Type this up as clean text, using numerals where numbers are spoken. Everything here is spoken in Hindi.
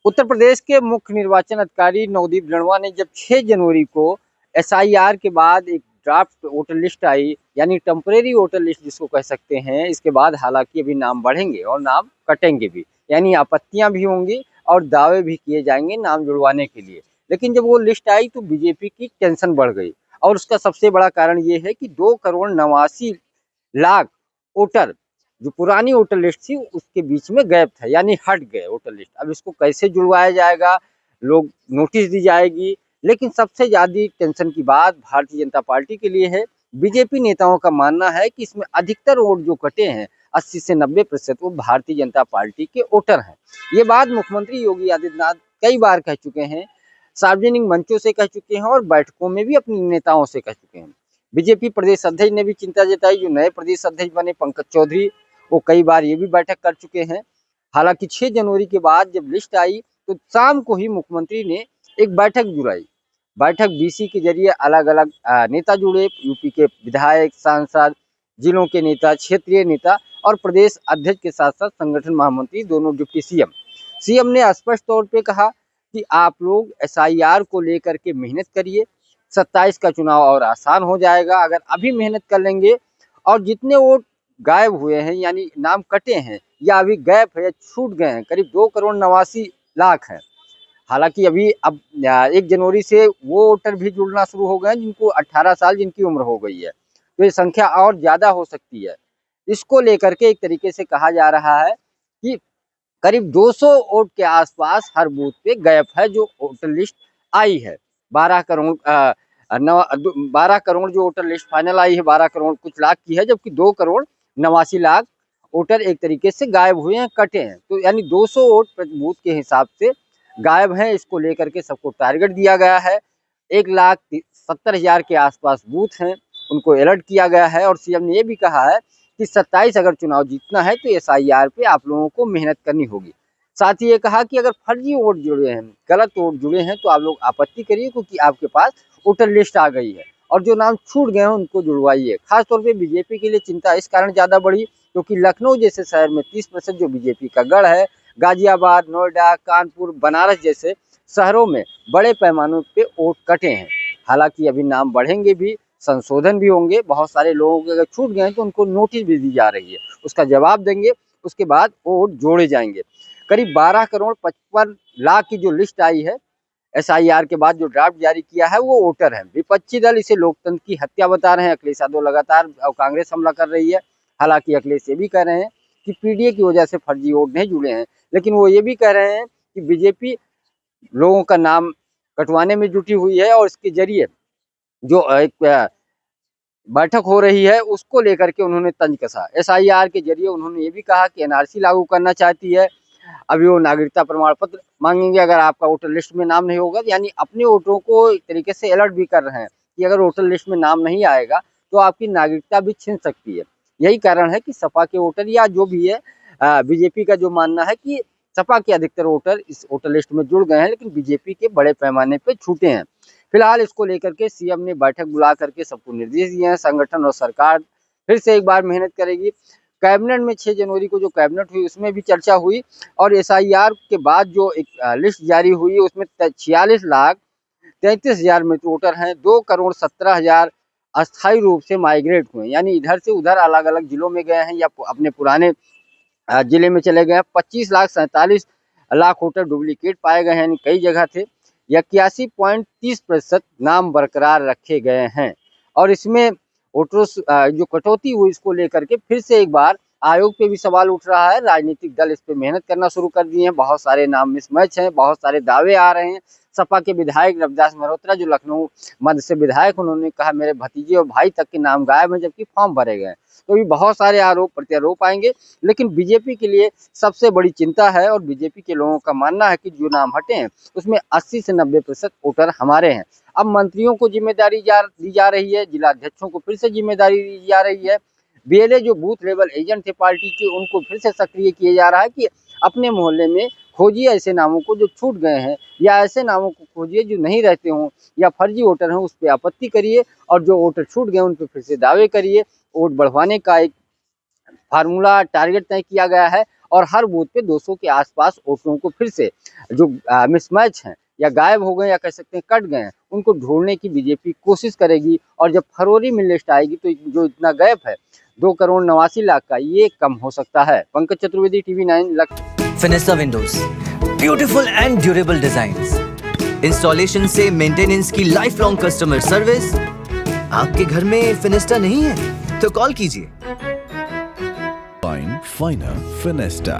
उत्तर प्रदेश के मुख्य निर्वाचन अधिकारी नवदीप गढ़वा ने जब 6 जनवरी को एसआईआर के बाद एक ड्राफ्ट वोटर लिस्ट आई, यानी टेम्परेरी वोटर लिस्ट जिसको कह सकते हैं, इसके बाद हालांकि अभी नाम बढ़ेंगे और नाम कटेंगे भी, यानी आपत्तियां भी होंगी और दावे भी किए जाएंगे नाम जुड़वाने के लिए। लेकिन जब वो लिस्ट आई तो बीजेपी की टेंशन बढ़ गई और उसका सबसे बड़ा कारण ये है कि 2 करोड़ 89 लाख वोटर जो पुरानी वोटर लिस्ट थी उसके बीच में गैप था, यानी हट गए वोटर लिस्ट। अब इसको कैसे जुड़वाया जाएगा, लोग नोटिस दी जाएगी। लेकिन सबसे ज्यादा टेंशन की बात भारतीय जनता पार्टी के लिए है। बीजेपी नेताओं का मानना है कि इसमें अधिकतर वोट जो कटे हैं 80 से 90% वो भारतीय जनता पार्टी के वोटर हैं। ये बात मुख्यमंत्री योगी आदित्यनाथ कई बार कह चुके हैं, सार्वजनिक मंचों से कह चुके हैं और बैठकों में भी अपने नेताओं से कह चुके हैं। बीजेपी प्रदेश अध्यक्ष ने भी चिंता जताई, जो नए प्रदेश अध्यक्ष बने पंकज चौधरी, वो कई बार ये भी बैठक कर चुके हैं। हालांकि 6 जनवरी के बाद जब लिस्ट आई तो शाम को ही मुख्यमंत्री ने एक बैठक बुलाई। बैठक बीसी के जरिए अलग अलग नेता जुड़े, यूपी के विधायक, सांसद, जिलों के नेता, क्षेत्रीय नेता और प्रदेश अध्यक्ष के साथ साथ संगठन महामंत्री, दोनों डिप्टी सीएम ने स्पष्ट तौर पे कहा कि आप लोग एसआईआर को लेकर के मेहनत करिए, 27 का चुनाव और आसान हो जाएगा अगर अभी मेहनत कर लेंगे। और जितने वोट गायब हुए हैं यानी नाम कटे हैं या अभी गैप है या छूट गए हैं, करीब 2 करोड़ 89 लाख हैं। हालांकि अभी अब 1 जनवरी से वो वोटर भी जुड़ना शुरू हो गए हैं जिनको 18 साल जिनकी उम्र हो गई है, तो ये संख्या और ज्यादा हो सकती है। इसको लेकर के एक तरीके से कहा जा रहा है कि करीब 200 वोट के आसपास हर बूथ पे गैप है जो वोटर लिस्ट आई है। 12 करोड़ जो वोटर लिस्ट फाइनल आई है 12 करोड़ कुछ लाख की है, जबकि 2 करोड़ 89 लाख वोटर एक तरीके से गायब हुए हैं, कटे हैं। तो यानी 200 वोट प्रति बूथ के हिसाब से गायब हैं। इसको लेकर के सबको टारगेट दिया गया है। 1,70,000 के आसपास बूथ हैं, उनको अलर्ट किया गया है। और सीएम ने यह भी कहा है कि 27 अगर चुनाव जीतना है तो एसआईआर पे आप लोगों को मेहनत करनी होगी। साथ ही ये कहा कि अगर फर्जी वोट जुड़े हैं, गलत वोट जुड़े हैं तो आप लोग आपत्ति करिए, क्योंकि आपके पास वोटर लिस्ट आ गई है और जो नाम छूट गए हैं उनको जुड़वाइए। खासतौर पे बीजेपी के लिए चिंता इस कारण ज्यादा बढ़ी क्योंकि लखनऊ जैसे शहर में 30% जो बीजेपी का गढ़ है, गाजियाबाद, नोएडा, कानपुर, बनारस जैसे शहरों में बड़े पैमाने पे वोट कटे हैं। हालांकि अभी नाम बढ़ेंगे भी, संशोधन भी होंगे, बहुत सारे लोगों के अगर छूट गए हैं तो उनको नोटिस भी दी जा रही है, उसका जवाब देंगे, उसके बाद वोट जोड़े जाएंगे। करीब 12 करोड़ 55 लाख की जो लिस्ट आई है एसआईआर के बाद, जो ड्राफ्ट जारी किया है वो वोटर है। विपक्षी दल इसे लोकतंत्र की हत्या बता रहे हैं। अखिलेश यादव लगातार कांग्रेस हमला कर रही है। हालांकि अखिलेश ये भी कह रहे हैं कि पीडीए की वजह से फर्जी वोट नहीं जुड़े हैं, लेकिन वो ये भी कह रहे हैं कि बीजेपी लोगों का नाम कटवाने में जुटी हुई है और इसके जरिए जो एक बैठक हो रही है उसको लेकर के उन्होंने तंज कसा। एसआईआर के जरिए उन्होंने ये भी कहा कि एनआरसी लागू करना चाहती है। अभी वो नागरिकता प्रमाण पत्र मांगेंगे अगर आपका वोटर लिस्ट में नाम नहीं होगा, यानी अपने वोटरों को एक तरीके से अलर्ट भी कर रहे हैं कि अगर वोटर लिस्ट में नाम नहीं आएगा तो आपकी नागरिकता भी छीन सकती है। यही कारण है कि सपा के वोटर या जो भी है, बीजेपी का जो मानना है कि सपा के अधिकतर वोटर इस वोटर लिस्ट में जुड़ गए हैं, लेकिन बीजेपी के बड़े पैमाने पे छूटे हैं। फिलहाल इसको लेकर के सीएम ने बैठक बुला करके सबको निर्देश दिए हैं। संगठन और सरकार फिर से एक बार मेहनत करेगी। कैबिनेट में 6 जनवरी को जो कैबिनेट हुई उसमें भी चर्चा हुई और एसआईआर के बाद जो एक लिस्ट जारी हुई उसमें 46,33,000 मृत वोटर हैं। 2,17,000 अस्थायी रूप से माइग्रेट हुए, यानी इधर से उधर अलग अलग जिलों में गए हैं या अपने पुराने जिले में चले गए हैं। 25,47,00,000 वोटर डुप्लीकेट पाए गए हैं, यानी कई जगह थे। 81.30% नाम बरकरार रखे गए हैं। और इसमें वोटरों जो कटौती हुई इसको लेकर के फिर से एक बार आयोग पे भी सवाल उठ रहा है। राजनीतिक दल इस पे मेहनत करना शुरू कर दिए हैं। बहुत सारे नाम मिसमैच हैं, बहुत सारे दावे आ रहे हैं। सपा के विधायक रविदास मल्होत्रा जो लखनऊ मध्य से विधायक, उन्होंने कहा मेरे भतीजे और भाई तक के नाम गायब हैं जबकि फॉर्म भरे गए हैं। तो भी बहुत सारे आरोप प्रत्यारोप आएंगे, लेकिन बीजेपी के लिए सबसे बड़ी चिंता है और बीजेपी के लोगों का मानना है कि जो नाम हटे हैं उसमें 80 से 90% वोटर हमारे हैं। अब मंत्रियों को जिम्मेदारी दी जा रही है, जिला अध्यक्षों को फिर से जिम्मेदारी दी जा रही है। बीएलए जो बूथ लेवल एजेंट थे पार्टी के, उनको फिर से सक्रिय किया जा रहा है कि अपने मोहल्ले में खोजिए ऐसे नामों को जो छूट गए हैं, या ऐसे नामों को खोजिए जो नहीं रहते हों या फर्जी वोटर हैं, उस पर आपत्ति करिए और जो वोटर छूट गए उन पर फिर से दावे करिए। वोट बढ़वाने का एक फार्मूला टारगेट तय किया गया है और हर बूथ पे 200 के आसपास वोटरों को फिर से जो मिसमैच हैं या गायब हो गए या कह सकते हैं कट गए हैं, उनको ढूंढने की बीजेपी कोशिश करेगी। और जब फरवरी में लिस्ट आएगी तो जो इतना गैप है 2,89,00,000 का, ये कम हो सकता है। Pankaj Chaturvedi, TV9। Fenesta windows, beautiful and durable designs, installation से मेंटेनेंस की लाइफ लॉन्ग कस्टमर सर्विस। आपके घर में फिनिस्टा नहीं है तो कॉल कीजिए। Finer Finesta.